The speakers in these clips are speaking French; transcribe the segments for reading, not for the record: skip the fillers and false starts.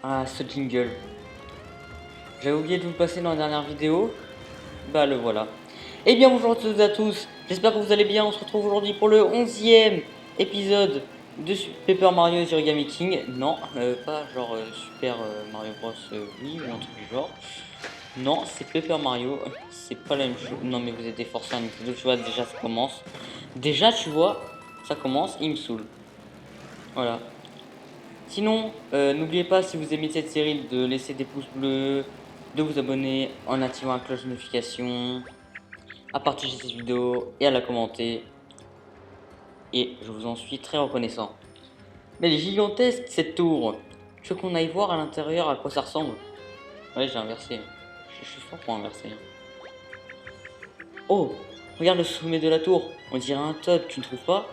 Ah, ce jingle. J'avais oublié de vous le passer dans la dernière vidéo. Bah le voilà. Eh bien bonjour à toutes et à tous. J'espère que vous allez bien. On se retrouve aujourd'hui pour le 11e épisode de Paper Mario The Origami King. Non, pas genre Super Mario Bros. Oui, ou un truc du genre. Non, c'est Paper Mario. C'est pas la même chose. Non mais vous êtes des forçats à Nintendo. Tu vois, déjà ça commence. Déjà tu vois, ça commence, il me saoule. Voilà. Sinon, n'oubliez pas, si vous aimez cette série, de laisser des pouces bleus, de vous abonner en activant la cloche de notification, à partager cette vidéo et à la commenter. Et je vous en suis très reconnaissant. Mais elle est gigantesque cette tour. Je veux qu'on aille voir à l'intérieur à quoi ça ressemble. Ouais, j'ai inversé. Je suis fort pour inverser. Oh, regarde le sommet de la tour. On dirait un Toad, tu ne trouves pas?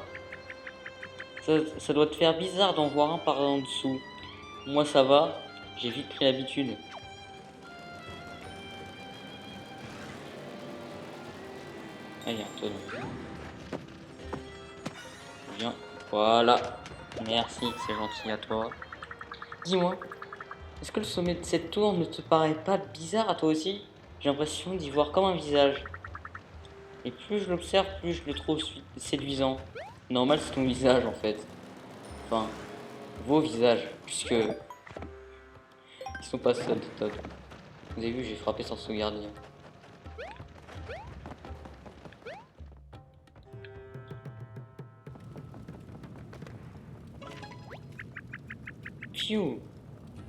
Ça doit te faire bizarre d'en voir un par en dessous. Moi ça va, j'ai vite pris l'habitude. Ah, il y a un Toad. Bien, voilà. Merci, c'est gentil à toi. Dis-moi, est-ce que le sommet de cette tour ne te paraît pas bizarre à toi aussi? J'ai l'impression d'y voir comme un visage. Et plus je l'observe, plus je le trouve séduisant. Normal, c'est ton visage en fait. Enfin, vos visages, puisque ils sont pas seuls, Todd. Vous avez vu, j'ai frappé sans sauvegarder. Phew,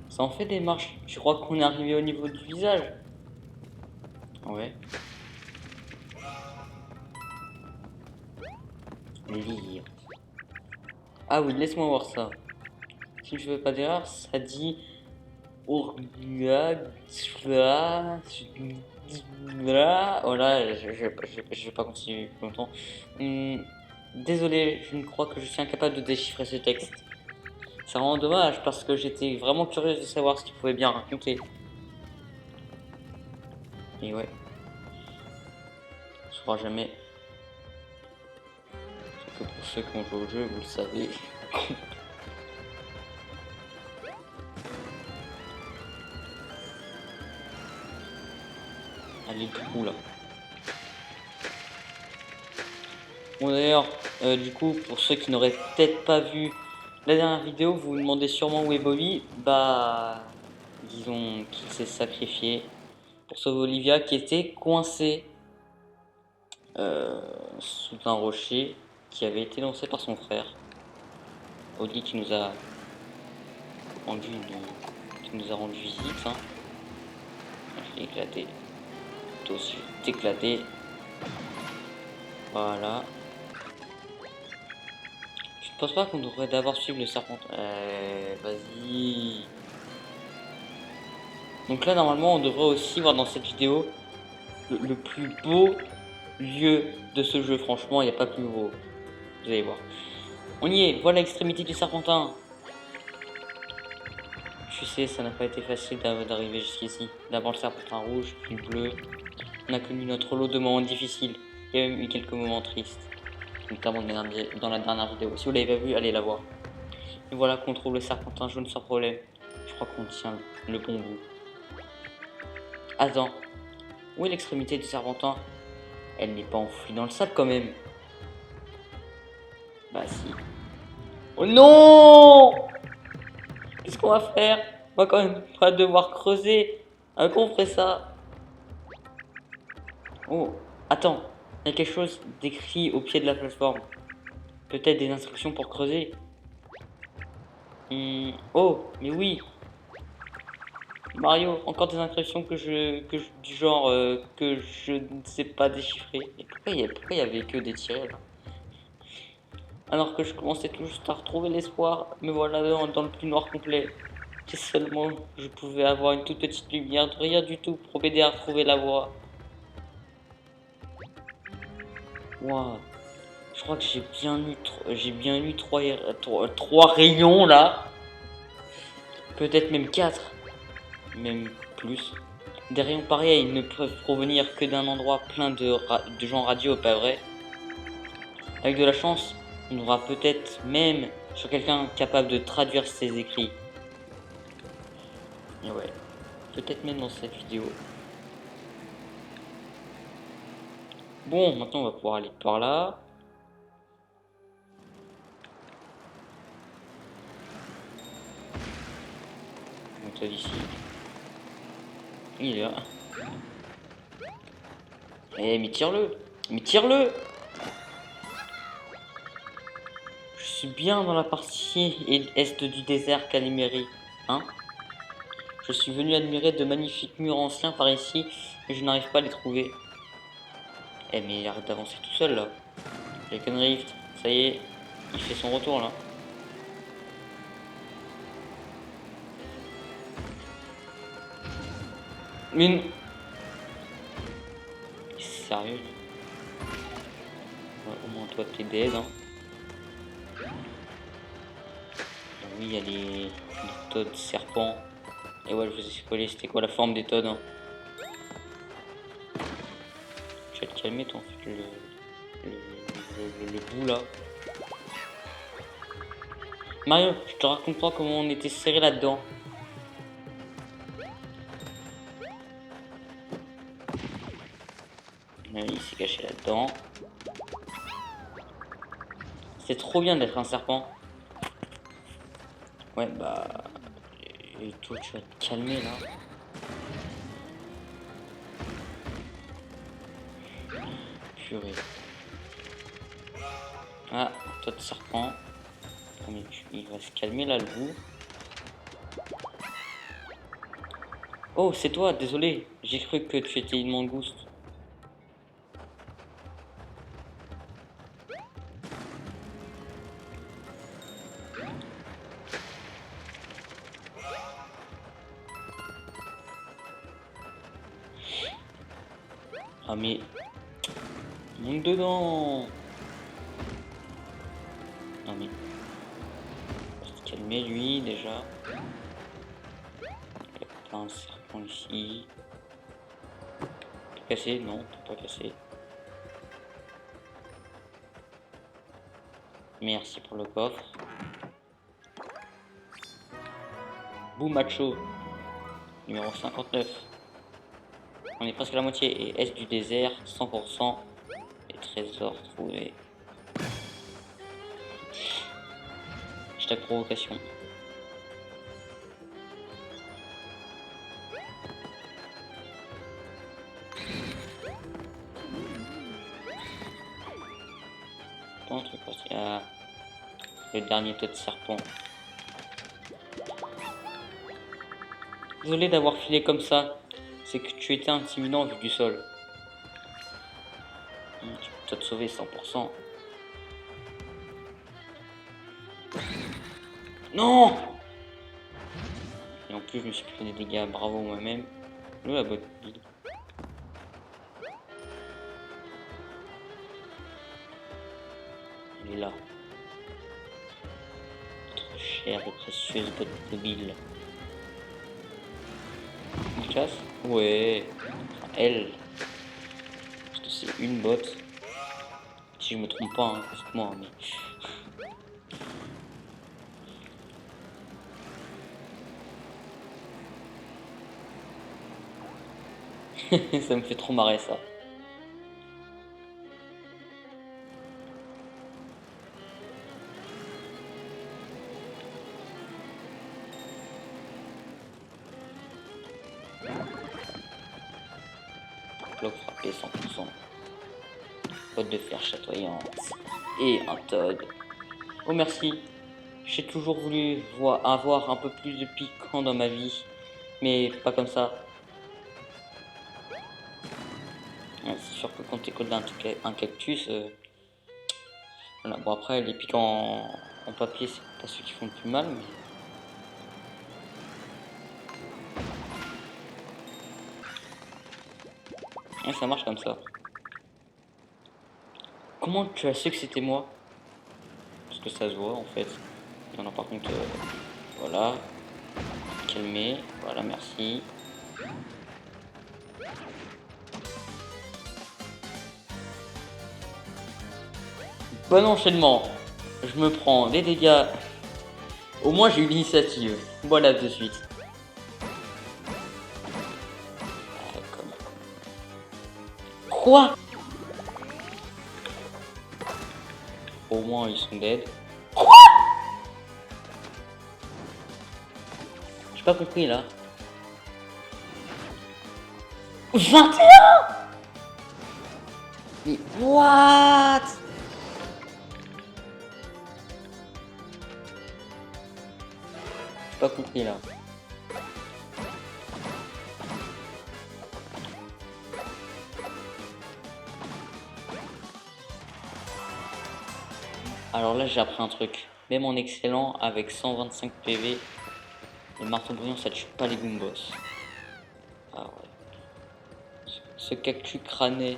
ça en fait des marches. Tu crois qu'on est arrivé au niveau du visage? Ouais. Lire. Ah oui, laisse-moi voir ça. Si je fais pas d'erreur, ça dit voilà, je vais pas continuer plus longtemps. Désolé, je ne crois que je suis incapable de déchiffrer ce texte. C'est vraiment dommage parce que j'étais vraiment curieuse de savoir ce qu'il pouvait bien raconter. Et ouais, on ne saura jamais. Sauf que pour ceux qui ont joué au jeu, vous le savez. Allez, trou là. Bon d'ailleurs, du coup, pour ceux qui n'auraient peut-être pas vu la dernière vidéo, vous vous demandez sûrement où est Bobby. Bah, disons qu'il s'est sacrifié pour sauver Olivia qui était coincée sous un rocher qui avait été lancé par son frère. Oli qui nous a rendu visite. Hein. Je l'ai éclaté. Toi aussi, je vais t'éclater. Voilà. Je ne pense pas qu'on devrait d'abord suivre le serpent. Vas-y. Donc là, normalement, on devrait aussi voir dans cette vidéo le plus beau lieu de ce jeu. Franchement, il n'y a pas plus beau. Vous allez voir. On y est. Voilà l'extrémité du serpentin. Je sais, ça n'a pas été facile d'arriver jusqu'ici. D'abord le serpentin rouge, puis le bleu. On a connu notre lot de moments difficiles. Il y a même eu quelques moments tristes. Notamment dans la dernière vidéo. Si vous l'avez pas vu, allez la voir. Et voilà qu'on trouve le serpentin jaune sans problème. Je crois qu'on tient le bon bout. Attends, où est l'extrémité du serpentin? Elle n'est pas enfouie dans le sable quand même. Bah si. Oh non! Qu'est-ce qu'on va faire? On va quand même pas devoir creuser. Comment on ferait ça? Oh, attends, il y a quelque chose d'écrit au pied de la plateforme. Peut-être des instructions pour creuser. Oh, mais oui. Mario, encore des inscriptions du genre que je ne sais pas déchiffrer. Et pourquoi il y avait que des tirets là? Alors que je commençais tout juste à retrouver l'espoir, me voilà dans le plus noir complet. Si seulement je pouvais avoir une toute petite lumière, de rien du tout pour m'aider à retrouver la voie. Waouh, je crois que j'ai bien eu trois rayons là. Peut-être même 4. Même plus. Des rayons pareils ne peuvent provenir que d'un endroit plein de gens radio, pas vrai? Avec de la chance, on aura peut-être même sur quelqu'un capable de traduire ses écrits. Et ouais, peut-être même dans cette vidéo. Bon, maintenant on va pouvoir aller par là. Donc là d'ici. Il est là. Eh mais tire-le. Mais tire-le. Je suis bien dans la partie est du désert Calimeri. Hein? Je suis venu admirer de magnifiques murs anciens par ici, mais je n'arrive pas à les trouver. Eh mais il arrête d'avancer tout seul là. Draken Rift, ça y est, il fait son retour là. Mais non. Sérieux? Ouais, au moins toi t'es dead hein. Oui, il y a les toads serpents. Et ouais, je vous ai spoilé, c'était quoi la forme des toads hein. Tu vas te calmer toi en fait, le bout là. Mario, je te raconte pas comment on était serré là-dedans. Il s'est caché là-dedans. C'est trop bien d'être un serpent. Ouais, bah... Et toi, tu vas te calmer, là. Purée. Ah, toi de serpent. Mais il va se calmer, là, le bout. Oh, c'est toi, désolé. J'ai cru que tu étais une mangouste. Ah mais... Monte dedans. Ah mais... On va se calmer lui déjà. Il y a pas un serpent ici. T'es cassé? Non, t'es pas cassé. Merci pour le coffre. Boum macho. Numéro 59. On est presque à la moitié. Et Est du désert, 100%. Et trésors trouvés. Hashtag provocation. Attends, un truc aussi. Ah, le dernier taux de serpent. Désolé d'avoir filé comme ça. C'est que tu étais intimidant vu du sol. Tu peux te sauver 100%. Non! Et en plus, je me suis pris des dégâts. Bravo moi-même. Où la botte vide? Elle est là. Notre chère et précieuse botte mobile. Il casse? Ouais. Enfin, elle. Parce que c'est une botte. Si je me trompe pas, hein, c'est moi, mais... Ça me fait trop marrer ça. Bloc frappé 100%. Botte de fer chatoyante. Et un Toad. Oh merci. J'ai toujours voulu avoir un peu plus de piquant dans ma vie. Mais pas comme ça. Ouais, c'est sûr que quand tu écoutes un cactus... Voilà. Bon après les pics en papier c'est pas ceux qui font le plus mal. Mais... Ouais, ça marche comme ça. Comment tu as su que c'était moi? Parce que ça se voit en fait. Non, non, par contre, voilà. Calmer, voilà, merci. Bon enchaînement. Je me prends des dégâts Au moins j'ai eu l'initiative. Voilà de suite. Quoi? Au moins ils sont dead. Quoi? J'ai pas compris là. 21. Mais what? J'ai pas compris là. Alors là j'ai appris un truc. Même en excellent avec 125 PV, le marteau brillant ça tue pas les Goombos. Ah ouais. Ce cactus crâné.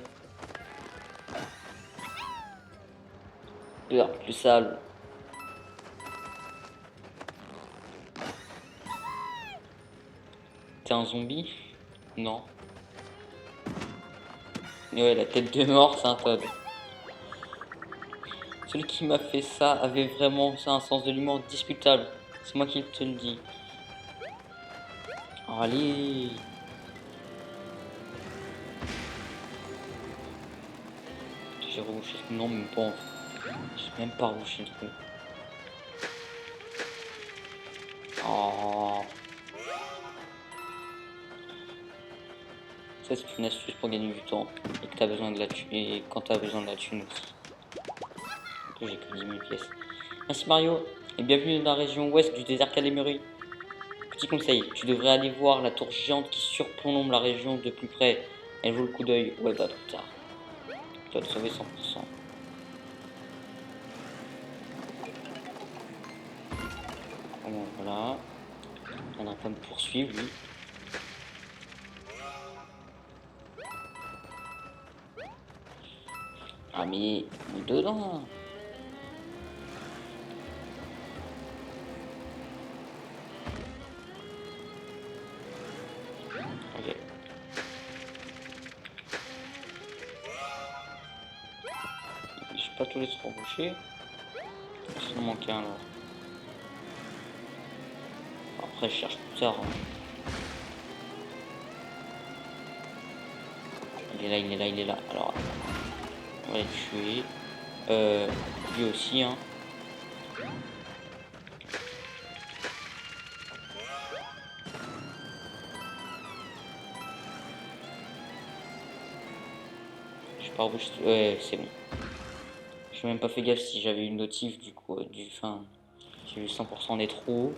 Peur, plus sale. T'es un zombie? Non. Ouais, la tête de mort, c'est un Toad. Celui qui m'a fait ça avait vraiment un sens de l'humour discutable. C'est moi qui te le dis. Oh, allez. J'ai rebouché. Non, même pas. J'ai même pas rebouché le truc. Oh. Ça, c'est une astuce pour gagner du temps. Et que t'as besoin de la thune. Et quand t'as besoin de la thune aussi. En plus, j'ai que 10 000 pièces. Merci Mario. Et bienvenue dans la région ouest du désert Calémuri. Petit conseil, tu devrais aller voir la tour géante qui surplombe la région de plus près. Elle vaut le coup d'œil. Ouais, bah plus tard. Tu vas te sauver 100%. Bon, voilà. On a pas me poursuivre lui. Ah mais on est dedans. Ok. J'ai pas tous les trois bouchés. Il en manque un là. Après je cherche plus tard. Hein. Il est là, il est là, il est là. Alors on va les tuer. Lui aussi hein. Je pas rebouché. Ouais c'est bon. J'ai même pas fait gaffe si j'avais une notif du coup fin. J'ai eu 100% des trous.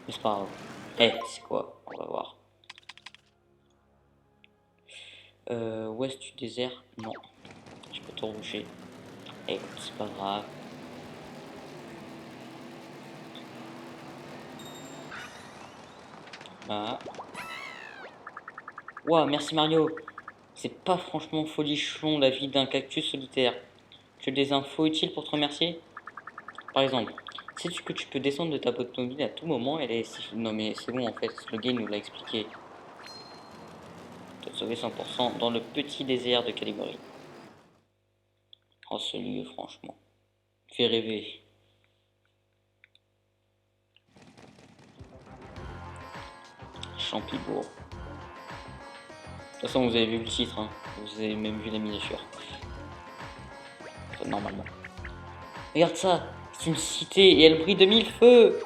Mais c'est pas grave. Eh, c'est quoi? On va voir. Ouest du désert? Non. Je peux tout reboucher. Écoute, c'est pas grave. Voilà. Ouah, merci Mario. C'est pas franchement folichon la vie d'un cactus solitaire. Tu as des infos utiles pour te remercier? Par exemple, sais-tu que tu peux descendre de ta boîte mobile à tout moment? Elle est... Non mais c'est bon en fait, le game nous l'a expliqué. Tu as sauvé 100% dans le petit désert de Calégorie. Oh ce lieu franchement. Fait rêver. Champibourg. De toute façon vous avez vu le titre, hein. Vous avez même vu la miniature. Enfin, normalement. Regarde ça, c'est une cité et elle brille de mille feux.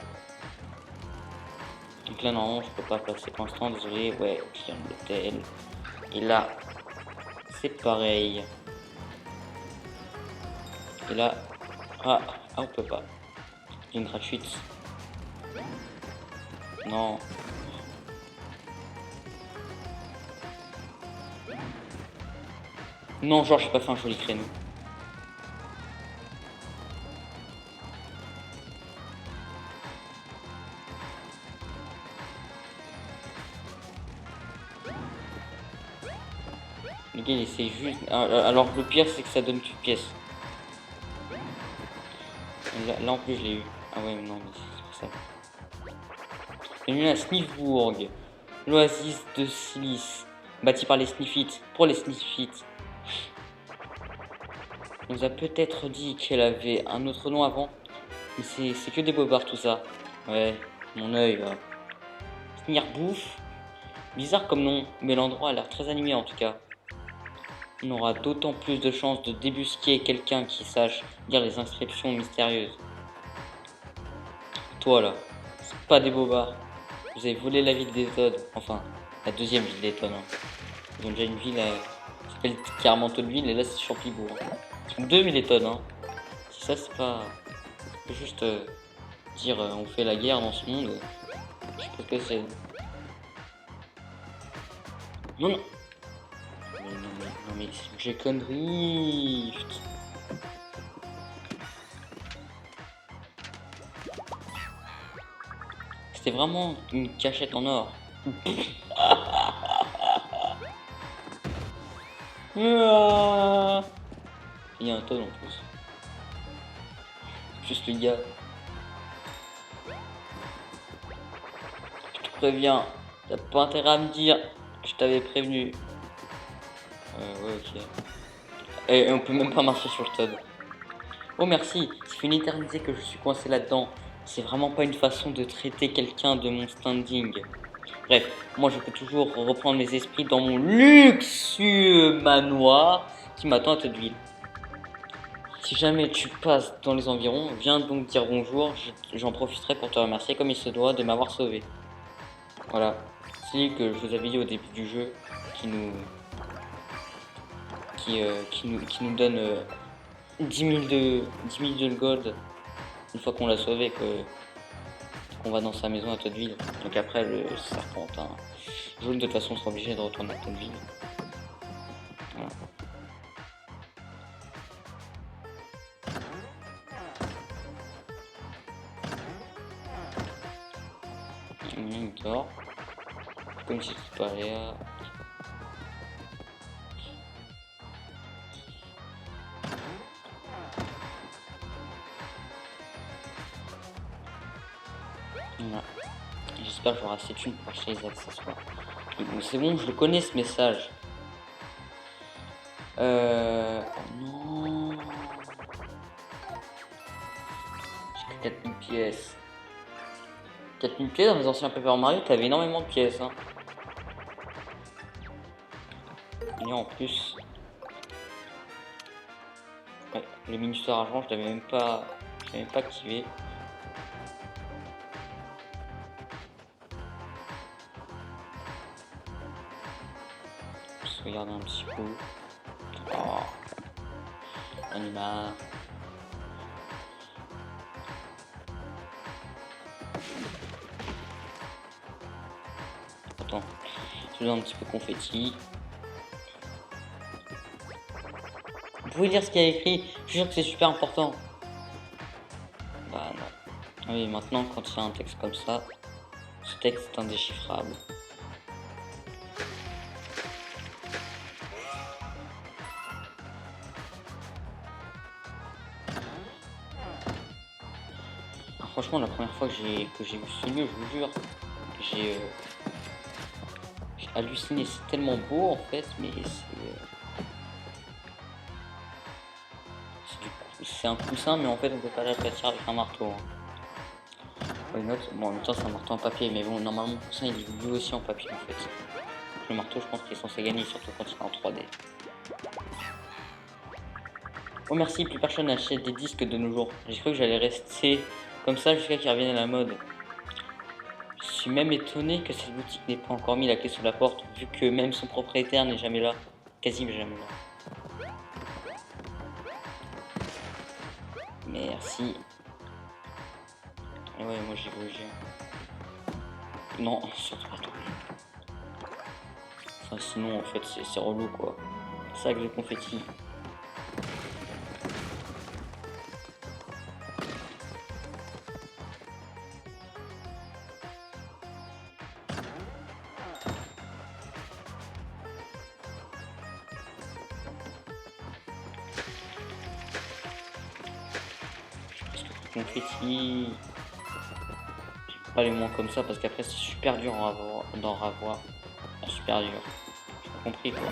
Donc là non, je peux pas passer pour l'instant, désolé. Ouais, client de l'hôtel. Et là, c'est pareil. Et là, on peut pas. Une gratuite. Non. Non, genre j'ai pas fait un joli créneau. Le gars il essaie juste. Alors le pire c'est que ça donne toute pièce. Là en plus je l'ai eu. Ah ouais non mais c'est pour ça. Bienvenue à Sniffbourg, l'oasis de Silice, bâti par les Sniffites, pour les Sniffites. On nous a peut-être dit qu'elle avait un autre nom avant, mais c'est que des bobards tout ça. Ouais, mon œil va. Finir bouffe. Bizarre comme nom, mais l'endroit a l'air très animé en tout cas. On aura d'autant plus de chances de débusquer quelqu'un qui sache lire les inscriptions mystérieuses. Toi là, c'est pas des bobards. Vous avez volé la ville des Toads. Enfin, la deuxième ville des Toads. Hein. Ils ont déjà une ville qui s'appelle carrément Toadville et là c'est Champibourg. Ils sont 2000 les Toads. Hein. Si ça c'est pas juste dire on fait la guerre dans ce monde, je sais pas ce que c'est. Non, non. Mais j'ai connerie. C'était vraiment une cachette en or. Ah. Il y a un tonne en plus. Juste le gars. Je te préviens, t'as pas intérêt à me dire. Je t'avais prévenu. Ouais, ok. Et on peut même pas marcher sur le Toad. Oh merci, ça fait une éternité que je suis coincé là-dedans. C'est vraiment pas une façon de traiter quelqu'un de mon standing. Bref, moi je peux toujours reprendre mes esprits dans mon luxueux manoir qui m'attend à Toadville. Si jamais tu passes dans les environs, viens donc dire bonjour, j'en profiterai pour te remercier comme il se doit de m'avoir sauvé. Voilà, c'est lui que je vous avais dit au début du jeu, qui nous donne 10 000 de gold une fois qu'on l'a sauvé, qu'on va dans sa maison à Toadville. Donc après le serpentin jaune de toute façon sera obligé de retourner à Toadville. Voilà. Il dort. Comme si tout parlait. Voilà. J'espère que j'aurai assez de thunes pour acheter les accessoires. C'est bon, je le connais ce message. Oh non. J'ai que 4000 pièces. 4000 pièces dans les anciens Paper Mario, t'avais énormément de pièces. Hein. Et en plus, ouais, le ministère argent, je l'avais même pas activé. Je vais regarder un petit peu. Oh, on est marre. Attends, je donne un petit peu de confetti. Vous pouvez lire ce qu'il y a écrit, je suis sûr que c'est super important. Bah non. Oui, maintenant quand il y a un texte comme ça, ce texte est indéchiffrable. Ah, franchement, la première fois que j'ai vu ce lieu, je vous jure, j'ai halluciné. C'est tellement beau en fait, mais c'est un coussin, mais en fait on peut pas l'aplatir avec un marteau. Hein. Bon, en même temps c'est un marteau en papier, mais bon, normalement le coussin il est vu aussi en papier en fait. Le marteau, je pense qu'il est censé gagner, surtout quand il est en 3D. Oh merci, plus personne n'achète des disques de nos jours. J'ai cru que j'allais rester comme ça jusqu'à qu'ils reviennent à la mode. Je suis même étonné que cette boutique n'ait pas encore mis la clé sous la porte, vu que même son propriétaire n'est jamais là. Quasi jamais là. Merci. Et ouais, moi j'ai bougé. Non, surtout pas toi. Enfin, sinon, en fait, c'est relou quoi. Sac de confetti. Confetti. Je peux pas les moins comme ça parce qu'après c'est super dur d'en ravoir. Super dur. J'ai pas compris quoi.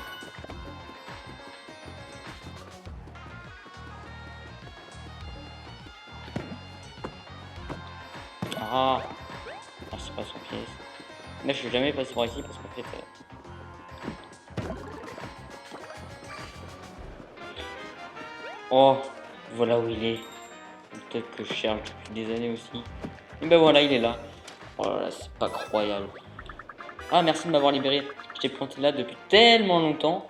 Ah, ah c'est pas son pièce. Là je suis jamais passé par ici parce qu'en fait... Oh, voilà où il est. Peut-être que je cherche depuis des années aussi. Et ben voilà, il est là. Oh là là, c'est pas croyable. Ah, merci de m'avoir libéré. J'étais planté là depuis tellement longtemps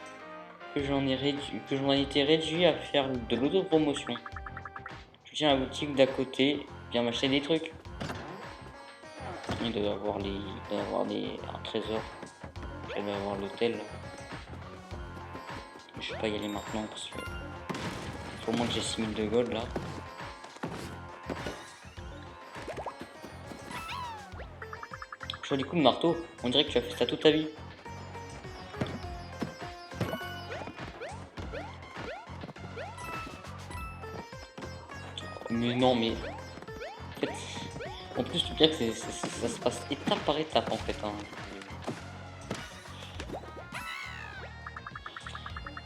que j'en ai été réduit à faire de l'autopromotion. Je tiens à la boutique d'à côté, viens m'acheter des trucs. Il doit y avoir un trésor. Je vais avoir l'hôtel là. Je vais pas y aller maintenant parce que faut au moins que j'ai 6000 de gold là. Joli coup de marteau, on dirait que tu as fait ça toute ta vie. Mais non, mais en fait, en plus, le pire que ça se passe étape par étape en fait. Hein.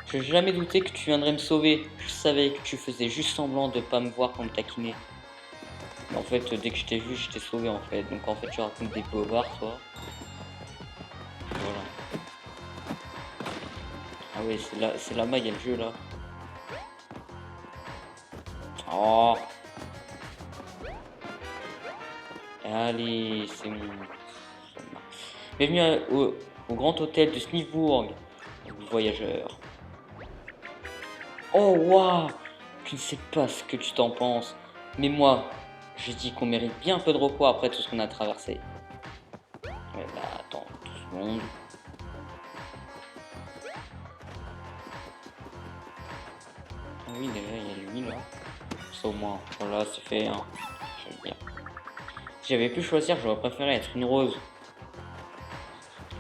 Je n'ai jamais douté que tu viendrais me sauver. Je savais que tu faisais juste semblant de pas me voir quand me taquiner. Mais en fait, dès que je t'ai vu, je t'ai sauvé en fait. Donc en fait, tu racontes des bobards, toi. Voilà. Ah ouais, c'est là-bas, il y a le jeu là. Oh. Allez, c'est bon. Bienvenue au grand hôtel de Smithbourg, voyageur. Oh waouh! Tu ne sais pas ce que tu t'en penses. Mais moi, je dis qu'on mérite bien un peu de repos après tout ce qu'on a traversé. Mais bah attends, 2 secondes. Ah oui, déjà il y a lui là. Ça au moins, voilà, c'est fait. Hein. J'aime bien. Si j'avais pu choisir, j'aurais préféré être une rose.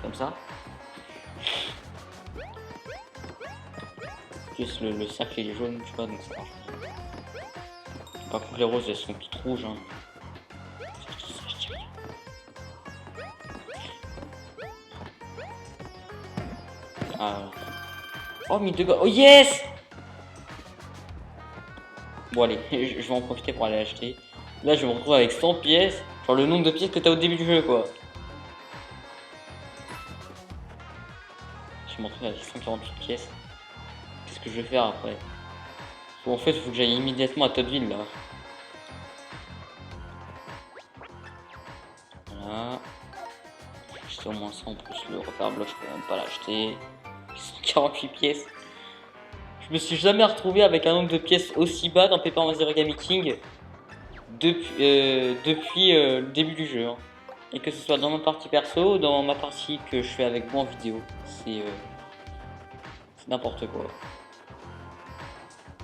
Comme ça. Juste le cercle il est jaune, tu vois, donc ça marche. Par contre, les roses elles sont toutes rouges. Hein. Ah. Oh, 1000 de gold. Oh yes! Bon, allez, je vais en profiter pour aller acheter. Là, je me retrouve avec 100 pièces. Genre le nombre de pièces que t'as au début du jeu, quoi. Je me retrouve avec 148 pièces. Qu'est-ce que je vais faire après? Bon, en fait, il faut que j'aille immédiatement à Toadville, là. Voilà. J'ai au moins ça en plus. Le repère bloc, je peux même pas l'acheter. 148 pièces. Je me suis jamais retrouvé avec un nombre de pièces aussi bas dans Paper Mario Origami King depuis le début du jeu. Hein. Et que ce soit dans ma partie perso ou dans ma partie que je fais avec moi en vidéo. C'est n'importe quoi.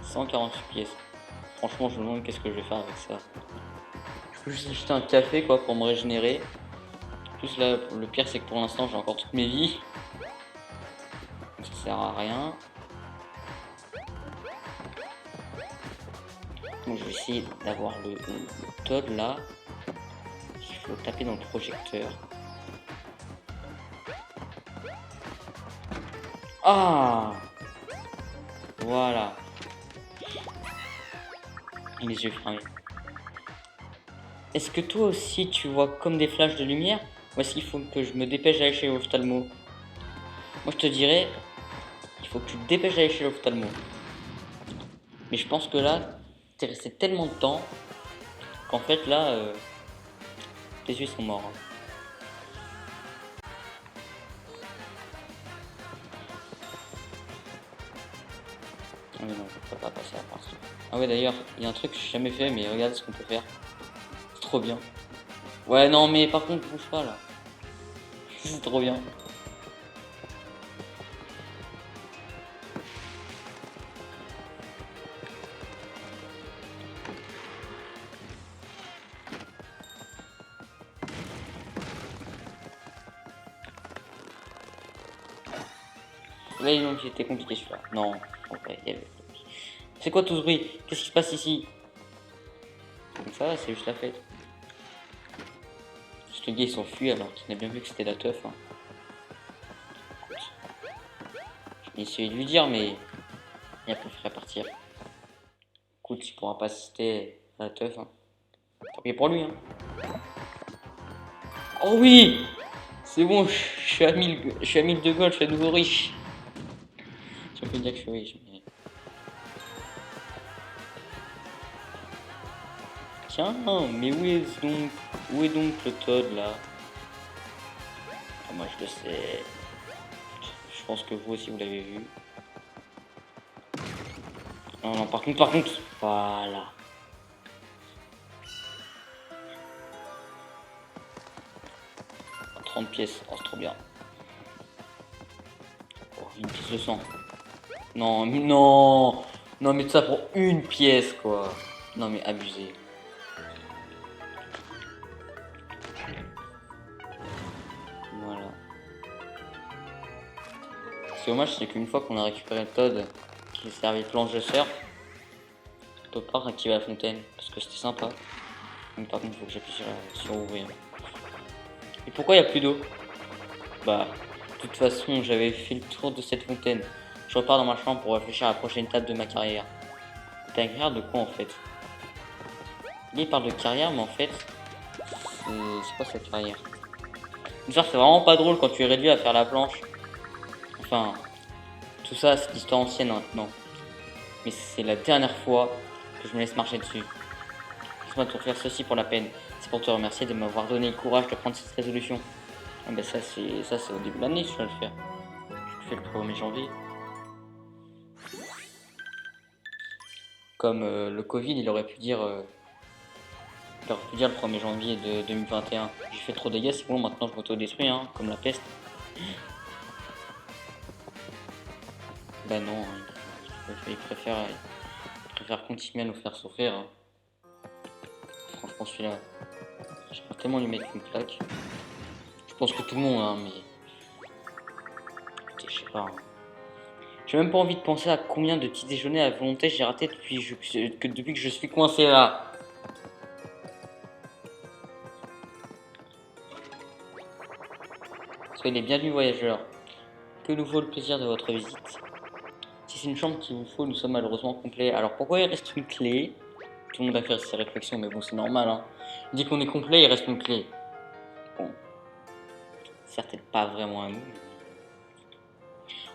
148 pièces. Franchement, je me demande qu'est-ce que je vais faire avec ça. Je peux juste acheter un café quoi pour me régénérer. En plus là, le pire c'est que pour l'instant j'ai encore toutes mes vies. Donc ça sert à rien. Donc je vais essayer d'avoir le Toad là. Il faut taper dans le projecteur. Ah! Voilà. Les yeux fermés. Est-ce que toi aussi tu vois comme des flashs de lumière? Ou est-ce qu'il faut que je me dépêche d'aller chez l'ophtalmo? Moi je te dirais, il faut que tu te dépêches d'aller chez l'ophtalmo. Mais je pense que là, t'es resté tellement de temps qu'en fait là, tes yeux sont morts. Hein. Ah mais non, on peut pas passer à la pince. Ah ouais d'ailleurs, il y a un truc que j'ai jamais fait, mais regarde ce qu'on peut faire. C'est trop bien. Ouais non mais par contre bouge pas là. C'est trop bien. Là ils ont été compliqué celui-là. Non, en vrai, il y avait... C'est quoi tout ce bruit? Qu'est-ce qui se passe ici? Donc ça va, c'est juste la fête. Juste le gars il s'enfuit alors qu'il a bien vu que c'était la teuf. Hein. Je vais essayer de lui dire mais il a préféré partir. Écoute, il pourra pas assister à la teuf. Hein. Tant pis pour lui. Hein. Oh oui! C'est bon, je suis à 1000, je suis à 1000 de gold, je suis à nouveau riche. Si on peut dire que je suis riche. Mais... Tiens, mais où est donc le Todd là? Ah, moi je le sais. Je pense que vous aussi vous l'avez vu. Non, non, par contre, voilà. Oh, 30 pièces, oh c'est trop bien. Oh, une pièce de sang. Non, mais non! Non, mais tout ça pour une pièce quoi. Non, mais abusé. Voilà. C'est dommage, c'est qu'une fois qu'on a récupéré le Todd qui servait de planche de surf, on peut pas réactiver la fontaine parce que c'était sympa. Mais par contre, il faut que j'appuie sur ouvrir. Et pourquoi il n'y a plus d'eau? Bah, de toute façon, j'avais fait le tour de cette fontaine. Je repars dans ma chambre pour réfléchir à la prochaine étape de ma carrière. Ta carrière de quoi en fait? Il parle de carrière, mais en fait, c'est quoi cette carrière? Bizarre, c'est vraiment pas drôle quand tu es réduit à faire la planche. Enfin, tout ça, c'est l'histoire ancienne maintenant. Mais c'est la dernière fois que je me laisse marcher dessus. Laisse-moi te faire ceci pour la peine. C'est pour te remercier de m'avoir donné le courage de prendre cette résolution. Ah ben ça c'est au début de l'année, je vais le faire. Je fais le 1er janvier. Comme le Covid, il aurait pu dire le 1er janvier de 2021. J'ai fait trop de dégâts, c'est bon, maintenant je m'auto-détruis, hein, comme la peste. Bah non, hein, il préfère continuer à nous faire souffrir. Hein. Franchement, celui-là, je peux tellement lui mettre une claque. Je pense que tout le monde, hein, mais... Écoutez, je sais pas. Hein. J'ai même pas envie de penser à combien de petits déjeuners à volonté j'ai raté depuis que je suis coincé là. Soyez les bienvenus voyageurs. Que nous vaut le plaisir de votre visite? Si c'est une chambre qu'il vous faut, nous sommes malheureusement complets. Alors pourquoi il reste une clé? Tout le monde a fait ses réflexions, mais bon, c'est normal. Hein. Il dit qu'on est complet, il reste une clé. Bon, certes, pas vraiment à nous.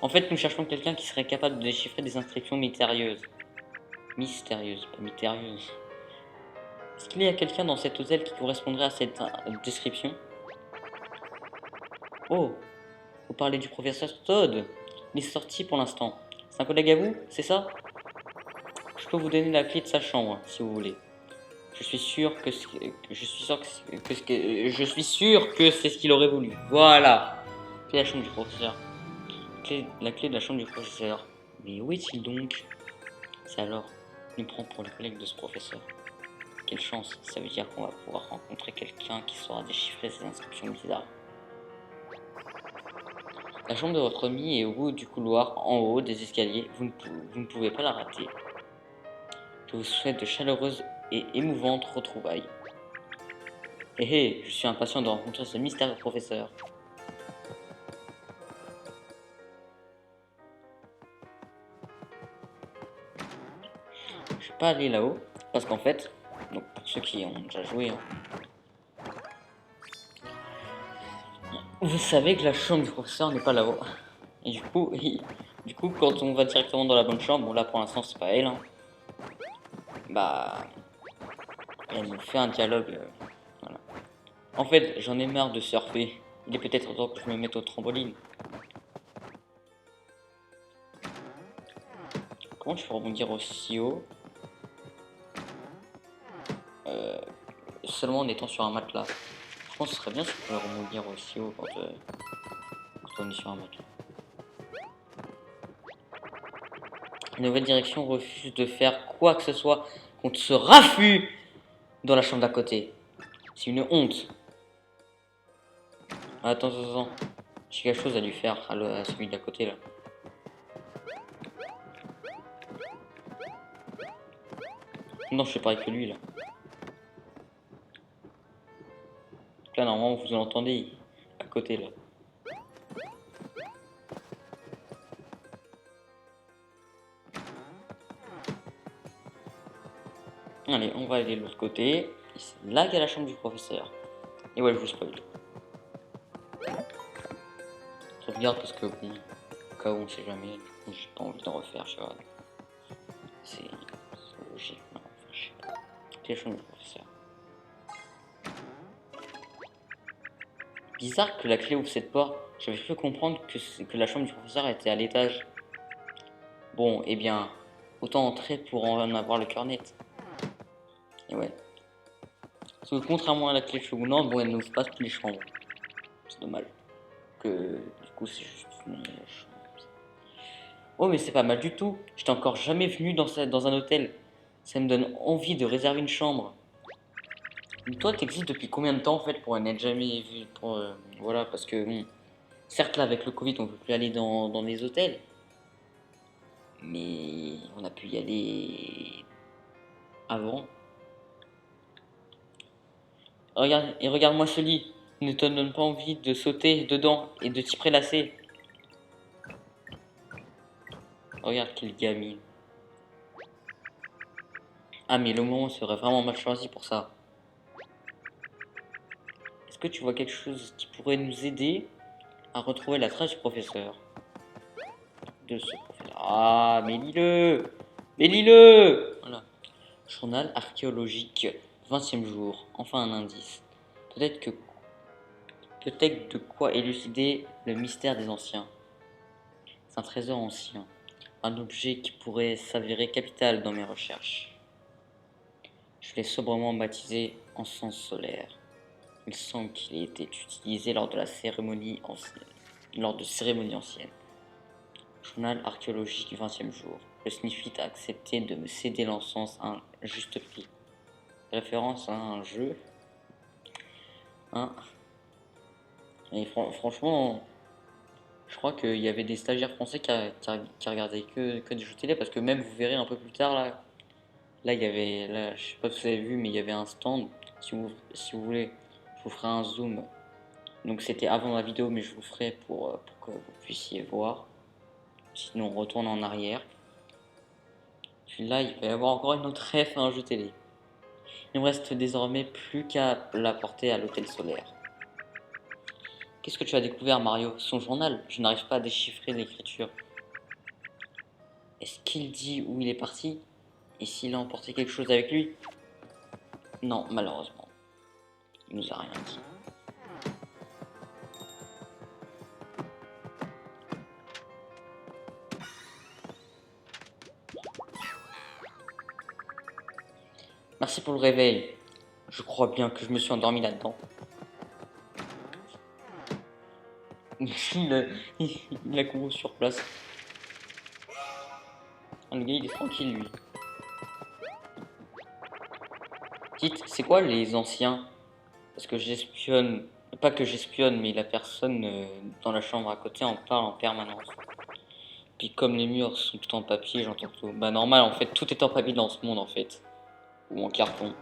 En fait, nous cherchons quelqu'un qui serait capable de déchiffrer des instructions mystérieuses. Mystérieuses, pas mystérieuses. Est-ce qu'il y a quelqu'un dans cet hôtel qui correspondrait à cette description? Oh, vous parlez du professeur Todd. Il est sorti pour l'instant. C'est un collègue à vous, c'est ça? Je peux vous donner la clé de sa chambre, si vous voulez. Je suis sûr que c'est ce qu'il aurait voulu. Voilà. Clé de la chambre du professeur. La clé de la chambre du professeur. Mais où est-il donc? C'est alors, nous prend pour le collègue de ce professeur. Quelle chance, ça veut dire qu'on va pouvoir rencontrer quelqu'un qui saura déchiffrer ces inscriptions bizarres. La chambre de votre ami est au bout du couloir, en haut des escaliers. Vous ne pouvez pas la rater. Je vous souhaite de chaleureuses et émouvantes retrouvailles. Hé, je suis impatient de rencontrer ce mystérieux professeur. Je vais pas aller là-haut, parce qu'en fait, donc pour ceux qui ont déjà joué, hein, vous savez que la chambre du professeur n'est pas là-haut. Et du coup, quand on va directement dans la bonne chambre, bon là pour l'instant c'est pas elle, hein, bah elle nous fait un dialogue. Voilà. En fait, j'en ai marre de surfer. Il est peut-être temps que je me mette au trampoline. Comment je peux rebondir aussi haut seulement en étant sur un matelas? Je pense que ce serait bien si je pouvais rebondir aussi haut quand on est sur un matelas. La nouvelle direction refuse de faire quoi que ce soit contre ce raffut dans la chambre d'à côté. C'est une honte. Attends. J'ai quelque chose à lui faire à celui d'à côté là. Non, je fais pareil que lui là. Donc là, normalement, vous l'entendez à côté là. Allez, on va aller de l'autre côté. C'est là qu'il y a la chambre du professeur. Et ouais, je vous spoil. sauvegarde parce que bon, au cas où on sait jamais, du coup j'ai pas envie d'en refaire, tu vois. C'est logique, non, enfin, je sais pas. Quelle chose du professeur. Bizarre que la clé ouvre cette porte. J'avais cru comprendre que la chambre du professeur était à l'étage. Bon, eh bien, autant entrer pour en avoir le cœur net. Et ouais. Parce que contrairement à la clé shogunante, bon, elle n'ouvre pas toutes les chambres. C'est dommage. Que du coup, c'est juste une chambre. Oh, mais c'est pas mal du tout. J'étais encore jamais venu dans un hôtel. Ça me donne envie de réserver une chambre. Mais toi, t'existes depuis combien de temps en fait pour n'être jamais vu pour, voilà, parce que bon, certes là avec le Covid, on peut plus aller dans les hôtels, mais on a pu y aller avant. Regarde, et regarde-moi ce lit. Ne te donne pas envie de sauter dedans et de t'y prélasser. Regarde quelle gamine. Ah, mais le moment serait vraiment mal choisi pour ça. Est-ce que tu vois quelque chose qui pourrait nous aider à retrouver la trace du professeur? De ce professeur. Ah, mais lis-le! Mais lis-le! Voilà. Journal archéologique, 20e jour. Enfin un indice. Peut-être que peut-être de quoi élucider le mystère des anciens. C'est un trésor ancien. Un objet qui pourrait s'avérer capital dans mes recherches. Je l'ai sobrement baptisé encens solaire. Il semble qu'il ait été utilisé lors de la cérémonie ancienne. Lors de cérémonies anciennes. Journal archéologique 20e jour. Le sniffite a accepté de me céder l'encens à un juste prix. Référence à un jeu. Hein. Et franchement, je crois qu'il y avait des stagiaires français qui regardaient que des jeux télé parce que même vous verrez un peu plus tard là il y avait, là je sais pas si vous avez vu mais il y avait un stand. Si vous voulez, je vous ferai un zoom. Donc c'était avant la vidéo mais je vous ferai pour que vous puissiez voir. Sinon on retourne en arrière. Puis là il va y avoir encore une autre ref à un jeu télé. Il ne me reste désormais plus qu'à l'apporter à l'hôtel solaire. Qu'est-ce que tu as découvert, Mario? Son journal. Je n'arrive pas à déchiffrer l'écriture. Est-ce qu'il dit où il est parti? Et s'il a emporté quelque chose avec lui? Non, malheureusement. Il nous a rien dit. Merci pour le réveil. Je crois bien que je me suis endormi là-dedans. il a couru sur place. Ah, le gars, il est tranquille, lui. Dites, c'est quoi les anciens? Parce que j'espionne, pas que j'espionne, mais la personne dans la chambre à côté en parle en permanence. Puis comme les murs sont tout en papier, j'entends tout. Bah normal, en fait, tout est en papier dans ce monde, en fait. Ou en carton.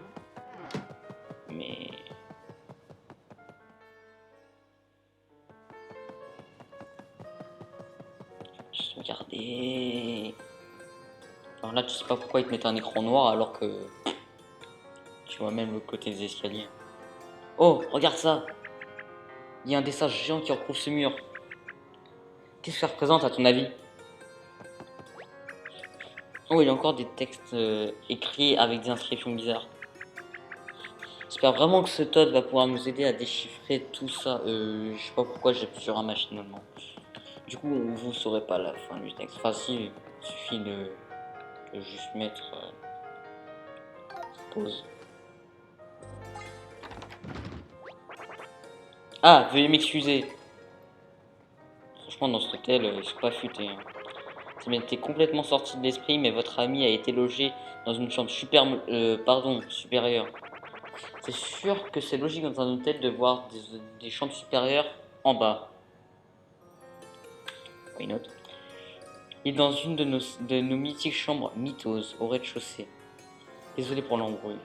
Mais... Juste regarder... Alors là, tu sais pas pourquoi ils te mettent un écran noir alors que... Tu vois même le côté des escaliers. Oh, regarde ça! Il y a un dessin géant qui recouvre ce mur. Qu'est-ce que ça représente à ton avis? Oh, il y a encore des textes écrits avec des inscriptions bizarres. J'espère vraiment que ce Todd va pouvoir nous aider à déchiffrer tout ça. Je sais pas pourquoi j'appuie sur un machinalement. Du coup, vous saurez pas la fin du texte. Enfin, si, il suffit de juste mettre pause. Ah, veuillez m'excuser. Franchement, dans ce hôtel, ils sont pas futés. Hein. Ça m'était complètement sorti de l'esprit, mais votre ami a été logé dans une chambre supérieure. C'est sûr que c'est logique dans un hôtel de voir des chambres supérieures en bas. Why not? Il est dans une de nos mythiques chambres mythoses au rez-de-chaussée. Désolé pour l'embrouille.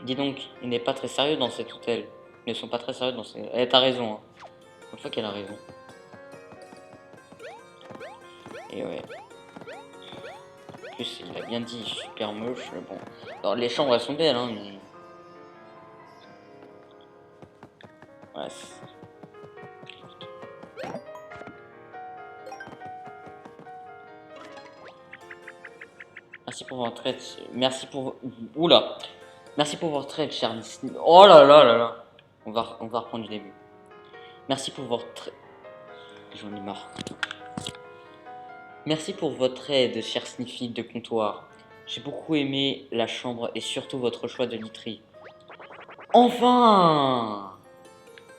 Dis donc, il n'est pas très sérieux dans cet hôtel. Ils ne sont pas très sérieux dans ces... Eh, t'as raison. Hein. Une fois qu'elle a raison. Et ouais. En plus, il a bien dit super moche. Bon. Alors, les chambres, elles sont belles, hein, mais... Ouais, Merci pour votre aide. Merci pour... Oula. Merci pour votre aide, cher Disney. Oh là là là là. On va reprendre du début. Merci pour votre... J'en ai marre. Merci pour votre aide, cher Sniffy de comptoir. J'ai beaucoup aimé la chambre et surtout votre choix de literie. Enfin!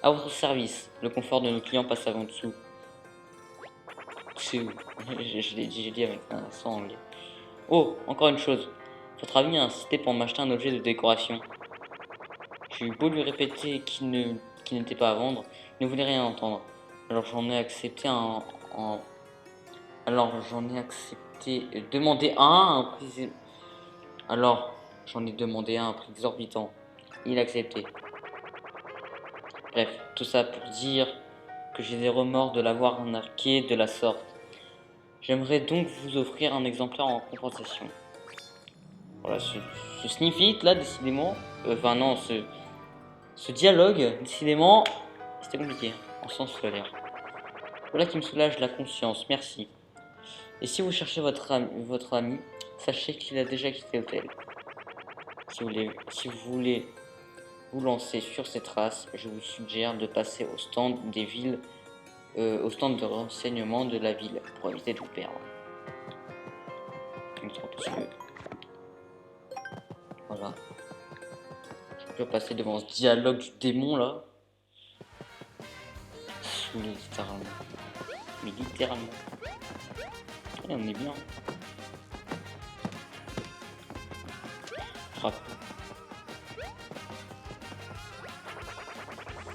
À votre service. Le confort de nos clients passe avant dessous. Je l'ai dit avec un accent anglais. Oh, encore une chose. Votre ami a insisté pour m'acheter un objet de décoration. J'ai eu beau lui répéter qu'il n'était pas à vendre, il ne voulait rien entendre. Alors j'en ai accepté demandé un à un prix. Alors j'en ai demandé un à un prix exorbitant. Il a accepté. Bref, tout ça pour dire que j'ai des remords de l'avoir arnaqué de la sorte. J'aimerais donc vous offrir un exemplaire en compensation. Voilà, ce sniff là, décidément. Enfin non, ce dialogue, décidément, c'était compliqué, en sens scolaire. Voilà qui me soulage la conscience, merci. Et si vous cherchez votre ami, sachez qu'il a déjà quitté l'hôtel. Si vous voulez vous lancer sur ses traces, je vous suggère de passer au stand des villes, au stand de renseignement de la ville, pour éviter de vous perdre. Voilà. Je peux passer devant ce dialogue du démon là. Littéralement. Mais littéralement. Allez, on est bien. Frappe.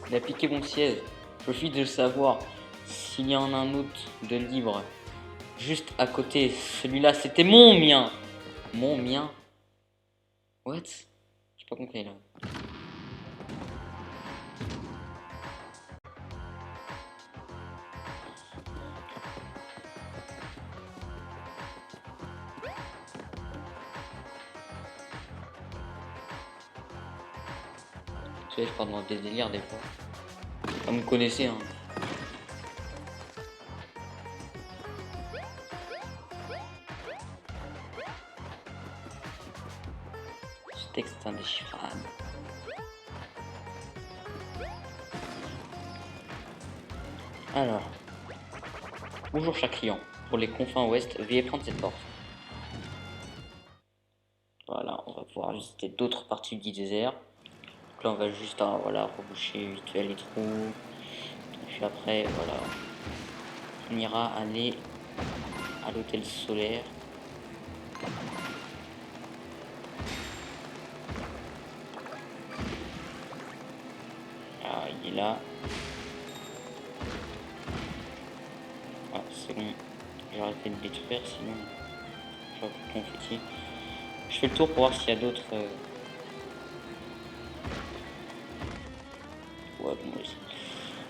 Il a piqué mon siège. Je suis de le savoir. S'il y en a un autre de libre, juste à côté, celui-là, c'était mon mien. Mon mien. What? J'ai pas compris là. Tu sais, je pars dans des délires des fois. Comme vous me connaissez, hein. Ce texte est indéchiffrable. Alors. Bonjour cher client. Pour les confins ouest, veuillez prendre cette porte. Voilà, on va pouvoir visiter d'autres parties du désert. Donc là, on va juste voilà, reboucher vite fait les trous. Et puis après, voilà, on ira aller à l'hôtel solaire. Ah, il est là. Ah, c'est bon. J'ai arrêté de le détruire, sinon j'aurais plus de confetti. Je fais le tour pour voir s'il y a d'autres. Ouais, bon, aussi.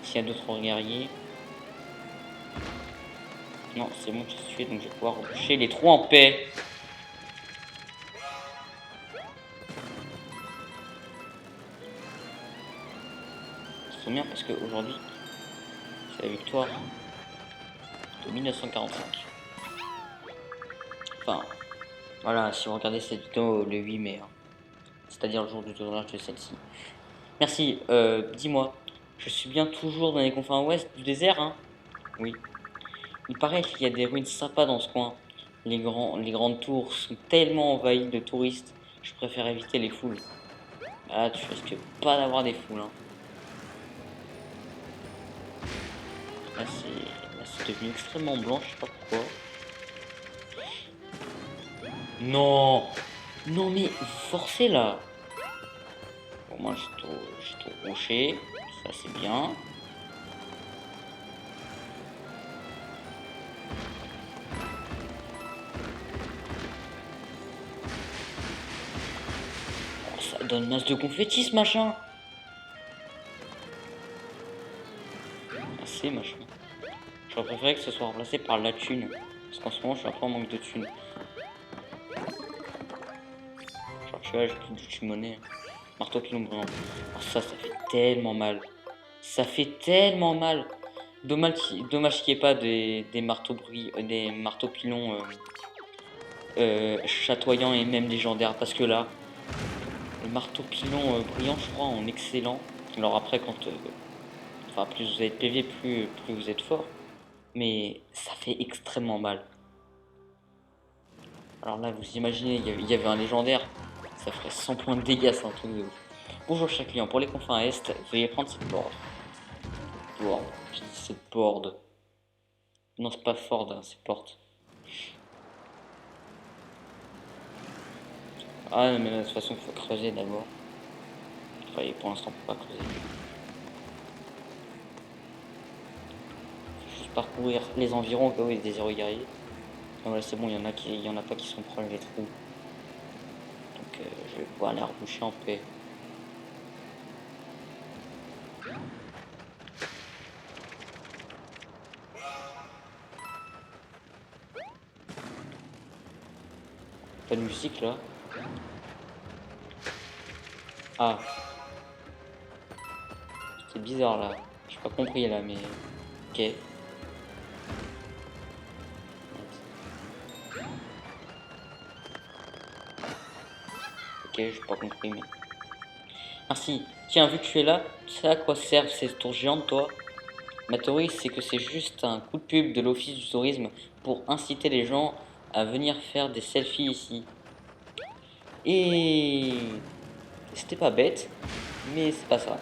S'il y a d'autres guerriers. Non, c'est bon, je suis tué, donc je vais pouvoir reboucher les trous en paix. C'est trop bien parce qu'aujourd'hui, c'est la victoire de 1945. Enfin, voilà, si vous regardez cette vidéo le 8 mai, hein, c'est-à-dire le jour du tournage de celle-ci. Merci, dis-moi, je suis bien toujours dans les confins ouest du désert, hein? Oui. Il paraît qu'il y a des ruines sympas dans ce coin. Les grandes tours sont tellement envahies de touristes, je préfère éviter les foules. Ah, tu risques pas d'avoir des foules, hein. Là, c'est devenu extrêmement blanc, je sais pas pourquoi. Non! Non, mais forcez là! Bon, moi, j'ai tout rocher, ça c'est bien. Ça donne masse de confettis ce machin. Assez machin. J'aurais préféré que ce soit remplacé par la thune. Parce qu'en ce moment je suis un peu en manque de thune. Genre tu vois, j'ai plus de thune monnaie. Marteau pilon brillant. Oh, ça fait tellement mal. Ça fait tellement mal. Dommage qu'il n'y ait pas des marteaux pilons chatoyant et même légendaire. Parce que là, le marteau pilon brillant, je crois, en excellent. Alors après, quand enfin, plus vous avez de PV, plus vous êtes fort. Mais ça fait extrêmement mal. Alors là, vous imaginez, il y avait un légendaire. Ça ferait 100 points de dégâts, c'est un truc de ouf. Bonjour chaque client, pour les confins est, veuillez prendre cette board. Board, j'ai dit cette board. Non, c'est pas Ford, hein, c'est porte. Ah, mais de toute façon, il faut creuser d'abord. Enfin, et pour l'instant, on peut pas creuser. Faut juste parcourir les environs au cas où il y a des héros guerriers. Ah, voilà, c'est bon, il y en a pas qui sont proches des trous. Donc, je vais pouvoir les reboucher en paix. Pas de musique là. Ah, c'est bizarre là. J'ai pas compris là, mais ok. Ok, j'ai pas compris, mais. Merci. Tiens, vu que tu es là, tu sais à quoi servent ces tours géantes, toi? Ma théorie, c'est que c'est juste un coup de pub de l'Office du tourisme pour inciter les gens à venir faire des selfies ici. Et c'était pas bête, mais c'est pas ça.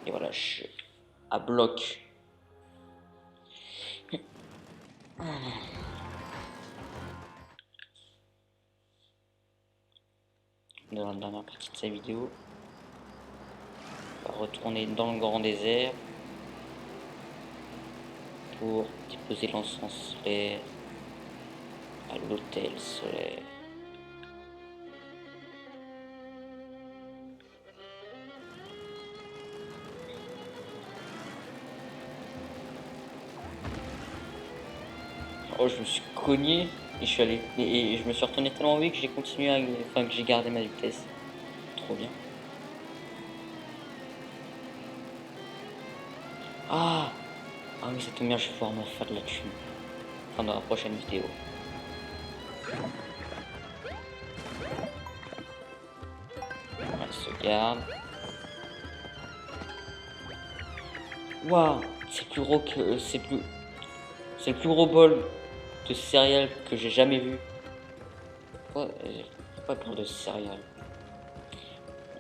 Et voilà, je suis à bloc. Dans la dernière partie de sa vidéo, on va retourner dans le grand désert pour déposer l'encens solaire à l'hôtel solaire. Oh, je me suis cogné et je suis allé et je me suis retourné tellement vite que j'ai continué enfin que j'ai gardé ma vitesse. Trop bien. Ah, ah oui, ça tombe bien, je vais pouvoir me faire de la thune. Enfin, dans la prochaine vidéo. On se garde. Waouh, c'est plus gros que c'est le plus gros bol de céréales que j'ai jamais vu. Pourquoi parle de céréales?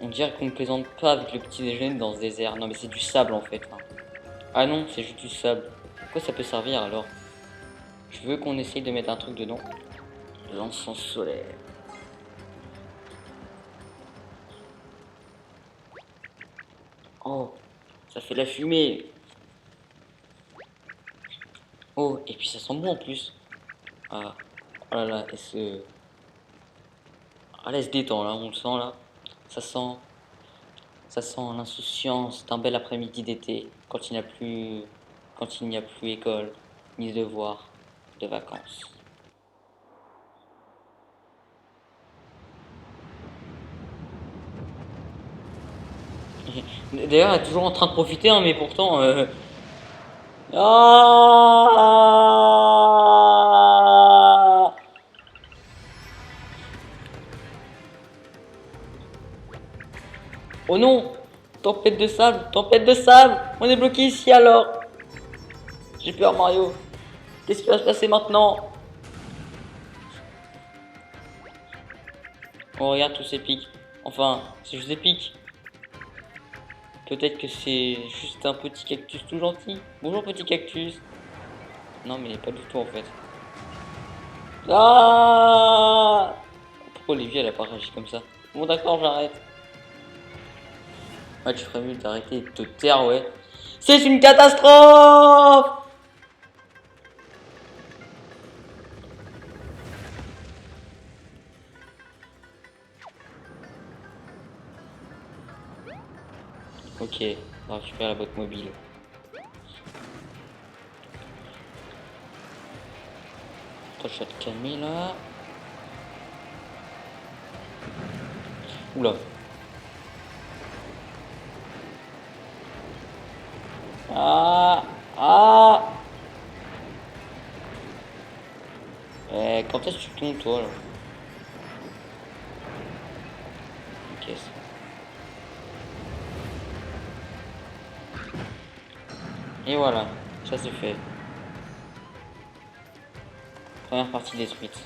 On dirait qu'on ne plaisante pas avec le petit déjeuner dans ce désert. Non mais c'est du sable en fait, hein. Ah non, c'est juste du sable. Pourquoi ça peut servir alors? Je veux qu'on essaye de mettre un truc dedans. L'encens solaire. Oh, ça fait de la fumée. Oh, et puis ça sent bon en plus. Ah, oh là là, ah là, elle se détend là, on le sent là. Ça sent, ça sent l'insouciance d'un bel après-midi d'été quand il n'y a plus école, ni devoir de vacances. D'ailleurs, elle est toujours en train de profiter, hein, mais pourtant. Ah oh non! Tempête de sable! Tempête de sable! On est bloqué ici alors! J'ai peur, Mario! Qu'est-ce qui va se passer maintenant? Oh, regarde tous ces pics. Enfin, c'est juste des pics. Peut-être que c'est juste un petit cactus tout gentil. Bonjour, petit cactus. Non, mais pas du tout en fait. Ah! Pourquoi Olivier elle a pas réagi comme ça? Bon, d'accord, j'arrête. Ouais, tu ferais mieux d'arrêter de te taire, ouais. C'est une catastrophe! Ok, on va récupérer la boîte mobile. Toi, je vais te calmer là. Oula. Ah, toi là. Ok. Et voilà, ça c'est fait. Première partie détruite.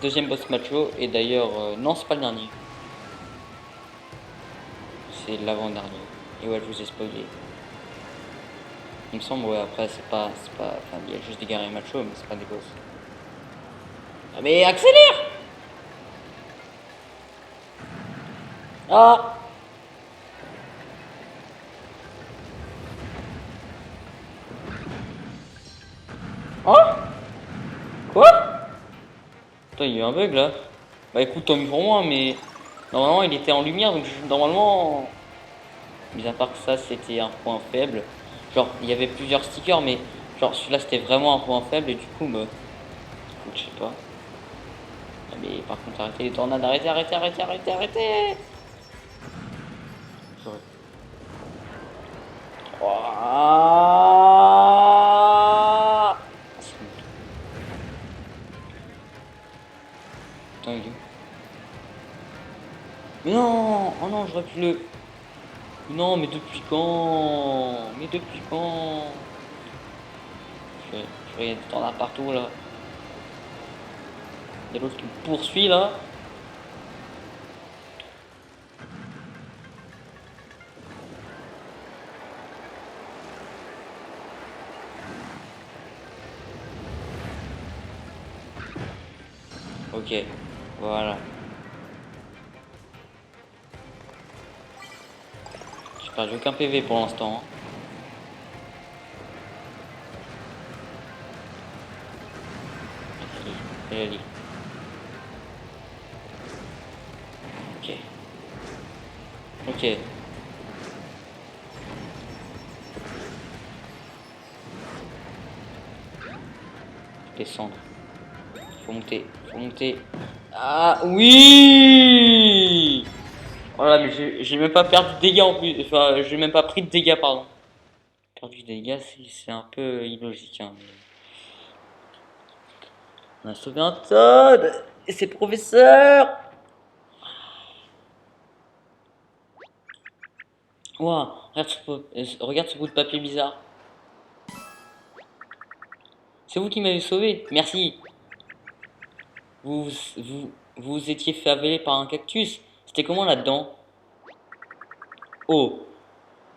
Deuxième boss macho, et d'ailleurs, non, c'est pas le dernier. C'est l'avant-dernier. Et ouais, je vous ai spoilé. Il me semble, ouais, après, c'est pas. Enfin, il y a juste des guerriers machos, mais c'est pas des boss. Ah, mais accélère! Ah! Oh! Quoi? Putain, il y a eu un bug là. Bah écoute, tant mieux pour moi, mais. Normalement, il était en lumière, donc normalement. Mis à part que ça, c'était un point faible. Genre, il y avait plusieurs stickers, mais genre celui-là c'était vraiment un point faible, et du coup, bah. Écoute, je sais pas. Ah, mais par contre, arrêtez les tornades, arrêtez, arrêtez, arrêtez, arrêtez, arrêtez! J'aurais- Ouah. Putain, il est où? Mais non! Oh non, j'aurais pu le. Non, mais depuis quand? Mais depuis quand? Je il y a des tornades partout là. Il y a l'autre qui me poursuit là. Ok, voilà. J'ai perdu aucun PV pour l'instant, hein. Allez, allez. Ok. Ok. Descendre. Faut monter. Faut monter. Ah oui! Voilà, mais j'ai même pas perdu de dégâts en plus. Enfin, j'ai même pas pris de dégâts, pardon. Perdu de dégâts, c'est un peu illogique, hein. On a sauvé un Toad! Et c'est le professeur! Ouah, regarde ce bout de papier bizarre. C'est vous qui m'avez sauvé. Merci. Vous étiez fait avaler par un cactus. C'était comment là-dedans? Oh,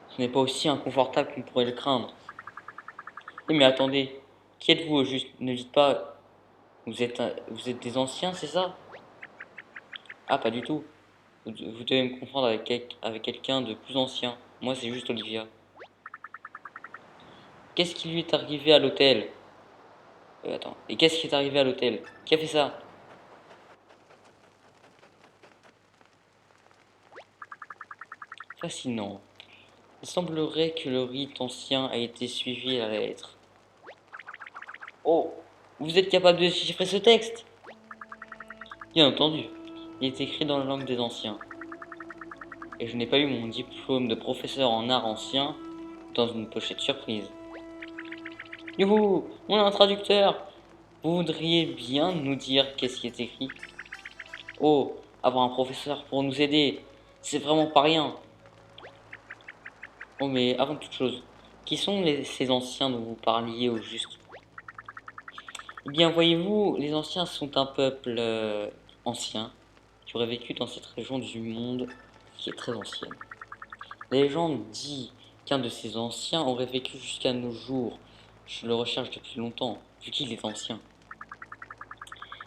ce n'est pas aussi inconfortable qu'on pourrait le craindre. Eh mais attendez, qui êtes-vous au juste? Ne dites pas, vous êtes des anciens, c'est ça? Ah, pas du tout. Vous devez me confondre avec, avec quelqu'un de plus ancien. Moi, c'est juste Olivia. Qu'est-ce qui lui est arrivé à l'hôtel? Attends. Et qu'est-ce qui est arrivé à l'hôtel? Qui a fait ça? Fascinant. Il semblerait que le rite ancien a été suivi à la lettre. Oh, vous êtes capable de déchiffrer ce texte? Bien entendu. Il est écrit dans la langue des anciens. Et je n'ai pas eu mon diplôme de professeur en art ancien dans une pochette surprise. Youhou, on a un traducteur. Vous voudriez bien nous dire qu'est-ce qui est écrit? Oh, avoir un professeur pour nous aider, c'est vraiment pas rien. Oh, mais avant toute chose, qui sont ces anciens dont vous parliez au juste? Eh bien, voyez-vous, les anciens sont un peuple ancien qui aurait vécu dans cette région du monde qui est très ancienne. La légende dit qu'un de ces anciens aurait vécu jusqu'à nos jours. Je le recherche depuis longtemps, vu qu'il est ancien.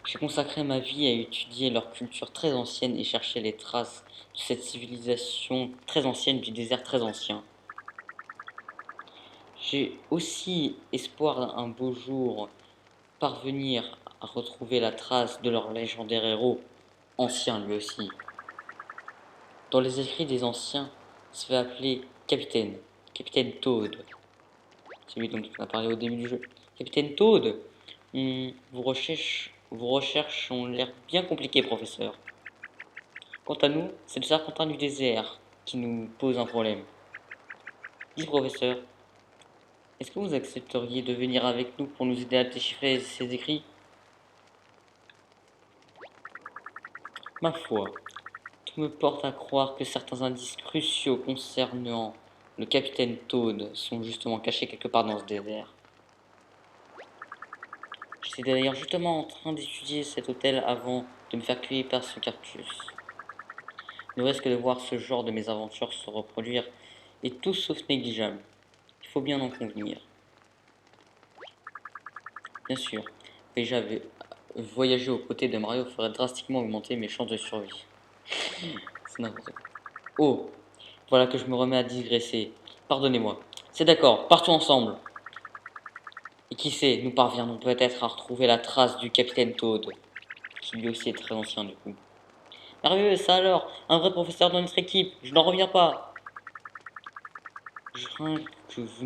J'ai consacré ma vie à étudier leur culture très ancienne et chercher les traces de cette civilisation très ancienne du désert très ancien. J'ai aussi espoir un beau jour parvenir à retrouver la trace de leur légendaire héros, ancien lui aussi. Dans les écrits des anciens, il se fait appeler Capitaine, Capitaine Toad. C'est lui dont on a parlé au début du jeu. Capitaine Toad, vos recherches ont l'air bien compliquées, professeur. Quant à nous, c'est le serpentin du désert qui nous pose un problème. Dis, professeur, est-ce que vous accepteriez de venir avec nous pour nous aider à déchiffrer ces écrits? Ma foi, tout me porte à croire que certains indices cruciaux concernant le capitaine Toad sont justement cachés quelque part dans ce désert. J'étais d'ailleurs justement en train d'étudier cet hôtel avant de me faire cueillir par ce cactus. Le risque de voir ce genre de mésaventures se reproduire est tout sauf négligeable. Il faut bien en convenir. Bien sûr, déjà voyager aux côtés de Mario ferait drastiquement augmenter mes chances de survie. C'est n'importe quoi. Oh, voilà que je me remets à digresser. Pardonnez-moi. C'est d'accord, partons ensemble. Et qui sait, nous parviendrons peut-être à retrouver la trace du capitaine Toad, qui lui aussi est très ancien du coup. Merveilleux, ça alors, un vrai professeur dans notre équipe, je n'en reviens pas. Je crains que vous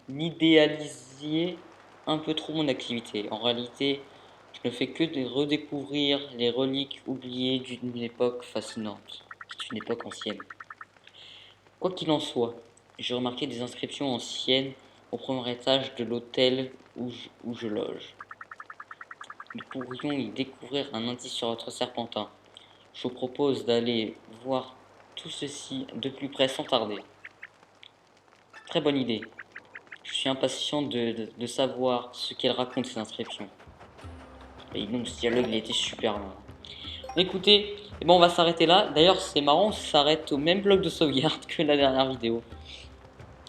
n'idéalisiez un peu trop mon activité. En réalité, je ne fais que de redécouvrir les reliques oubliées d'une époque fascinante, qui est une époque ancienne. Quoi qu'il en soit, j'ai remarqué des inscriptions anciennes au premier étage de l'hôtel où je loge. Nous pourrions y découvrir un indice sur votre serpentin. Je vous propose d'aller voir tout ceci de plus près sans tarder. Très bonne idée. Je suis impatient de savoir ce qu'elle raconte ces inscriptions. Et donc ce dialogue il était super long. Écoutez, on va s'arrêter là. D'ailleurs c'est marrant, on s'arrête au même bloc de sauvegarde que la dernière vidéo.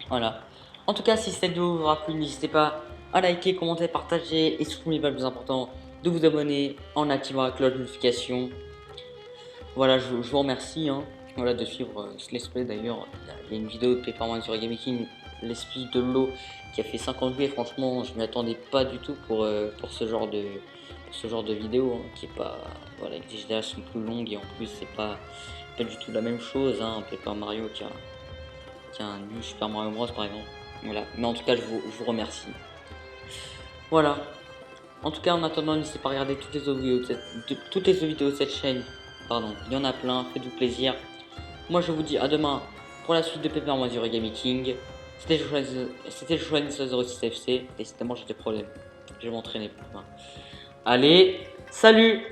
Voilà. En tout cas, si cette vidéo vous aura plu, n'hésitez pas à liker, commenter, partager et surtout, le plus important, de vous abonner en activant la cloche de notification. Voilà, je vous remercie voilà, de suivre ce let's play. D'ailleurs, il y a une vidéo de Paper Mario sur Game King, let's play de l'eau, qui a fait 50 vues. Franchement, je ne m'y attendais pas du tout pour ce genre de vidéo, qui est pas, voilà, les GDH sont plus longues et en plus c'est pas du tout la même chose. Paper Mario qui a un New Super Mario Bros par exemple. Voilà, mais en tout cas, je vous remercie. Voilà. En tout cas, en attendant, n'hésitez pas à regarder toutes les autres vidéos de cette chaîne. Pardon, il y en a plein, faites-vous plaisir. Moi, je vous dis à demain pour la suite de Paper Mario Origami King. C'était le choix 06 FC. Décidément, j'ai des problèmes. Je vais m'entraîner pour demain. Allez, salut!